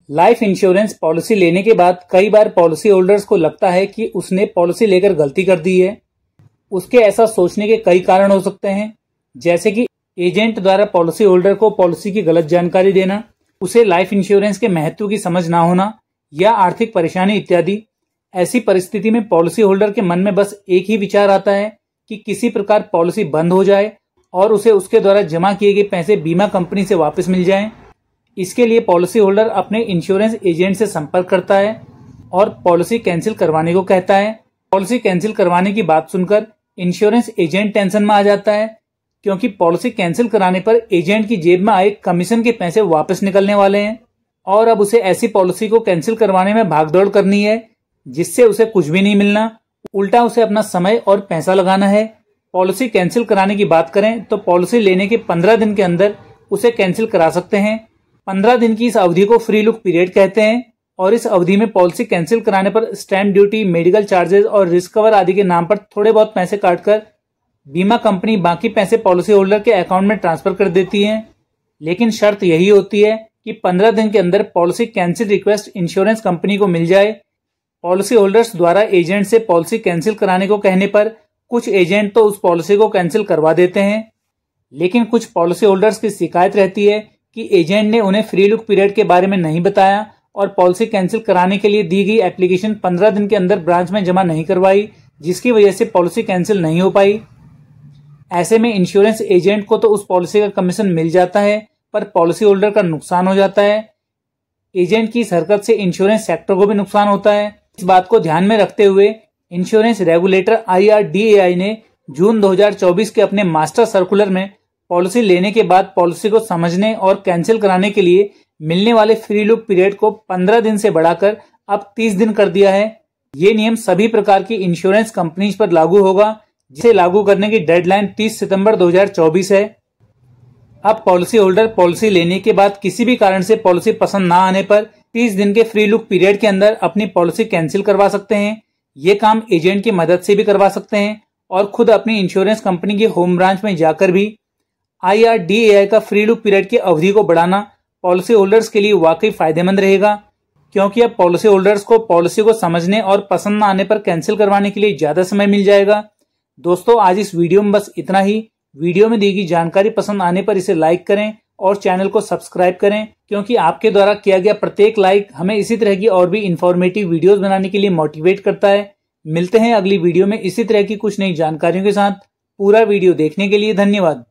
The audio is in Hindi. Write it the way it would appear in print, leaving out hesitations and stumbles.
लाइफ इंश्योरेंस पॉलिसी लेने के बाद कई बार पॉलिसी होल्डर्स को लगता है कि उसने पॉलिसी लेकर गलती कर दी है। उसके ऐसा सोचने के कई कारण हो सकते हैं, जैसे कि एजेंट द्वारा पॉलिसी होल्डर को पॉलिसी की गलत जानकारी देना, उसे लाइफ इंश्योरेंस के महत्व की समझ ना होना या आर्थिक परेशानी इत्यादि। ऐसी परिस्थिति में पॉलिसी होल्डर के मन में बस एक ही विचार आता है कि किसी प्रकार पॉलिसी बंद हो जाए और उसे उसके द्वारा जमा किए गए पैसे बीमा कंपनी से वापस मिल जाएं। इसके लिए पॉलिसी होल्डर अपने इंश्योरेंस एजेंट से संपर्क करता है और पॉलिसी कैंसिल करवाने को कहता है। पॉलिसी कैंसिल करवाने की बात सुनकर इंश्योरेंस एजेंट टेंशन में आ जाता है, क्योंकि पॉलिसी कैंसिल कराने पर एजेंट की जेब में आए कमीशन के पैसे वापस निकलने वाले हैं और अब उसे ऐसी पॉलिसी को कैंसिल करवाने में भागदौड़ करनी है जिससे उसे कुछ भी नहीं मिलना, उल्टा उसे अपना समय और पैसा लगाना है। पॉलिसी कैंसिल कराने की बात करें तो पॉलिसी लेने के 15 दिन के अंदर उसे कैंसिल करा सकते हैं। 15 दिन की इस अवधि को फ्री लुक पीरियड कहते हैं और इस अवधि में पॉलिसी कैंसिल कराने पर स्टैंप ड्यूटी, मेडिकल चार्जेस और रिस्क कवर आदि के नाम पर थोड़े बहुत पैसे काटकर बीमा कंपनी बाकी पैसे पॉलिसी होल्डर के अकाउंट में ट्रांसफर कर देती है। लेकिन शर्त यही होती है कि 15 दिन के अंदर policy cancel request insurance company को मिल जाए। पॉलिसी होल्डर्स द्वारा एजेंट से पॉलिसी कैंसिल कराने को कहने पर कुछ एजेंट तो उस पॉलिसी को कैंसिल करवा देते हैं, लेकिन कुछ पॉलिसी होल्डर्स की शिकायत रहती है कि एजेंट ने उन्हें फ्री लुक पीरियड के बारे में नहीं बताया और पॉलिसी कैंसिल कराने के लिए दी गई एप्लीकेशन 15 दिन के अंदर ब्रांच में जमा नहीं करवाई, जिसकी वजह से पॉलिसी कैंसिल नहीं हो पाई। ऐसे में इंश्योरेंस एजेंट को तो उस पॉलिसी का कमीशन मिल जाता है, पर पॉलिसी होल्डर का नुकसान हो जाता है। एजेंट की इस हरकत से इंश्योरेंस सेक्टर को भी नुकसान होता है। इस बात को ध्यान में रखते हुए इंश्योरेंस रेगुलेटर IRDAI ने जून 2024 के अपने मास्टर सर्कुलर में पॉलिसी लेने के बाद पॉलिसी को समझने और कैंसिल कराने के लिए मिलने वाले फ्री लुक पीरियड को 15 दिन से बढ़ाकर अब 30 दिन कर दिया है। ये नियम सभी प्रकार की इंश्योरेंस कंपनीज पर लागू होगा, जिसे लागू करने की डेडलाइन 30 सितंबर 2024 है। अब पॉलिसी होल्डर पॉलिसी लेने के बाद किसी भी कारण से पॉलिसी पसंद ना आने पर 30 दिन के फ्री लुक पीरियड के अंदर अपनी पॉलिसी कैंसिल करवा सकते हैं। ये काम एजेंट की मदद से भी करवा सकते हैं और खुद अपनी इंश्योरेंस कंपनी की होम ब्रांच में जाकर भी। IRDAI का फ्री लुक पीरियड की अवधि को बढ़ाना पॉलिसी होल्डर्स के लिए वाकई फायदेमंद रहेगा, क्योंकि अब पॉलिसी होल्डर्स को पॉलिसी को समझने और पसंद न आने पर कैंसिल करवाने के लिए ज्यादा समय मिल जाएगा। दोस्तों, आज इस वीडियो में बस इतना ही। वीडियो में दी गई जानकारी पसंद आने पर इसे लाइक करें और चैनल को सब्सक्राइब करें, क्योंकि आपके द्वारा किया गया प्रत्येक लाइक हमें इसी तरह की और भी इंफॉर्मेटिव वीडियोस बनाने के लिए मोटिवेट करता है। मिलते हैं अगली वीडियो में इसी तरह की कुछ नई जानकारियों के साथ। पूरा वीडियो देखने के लिए धन्यवाद।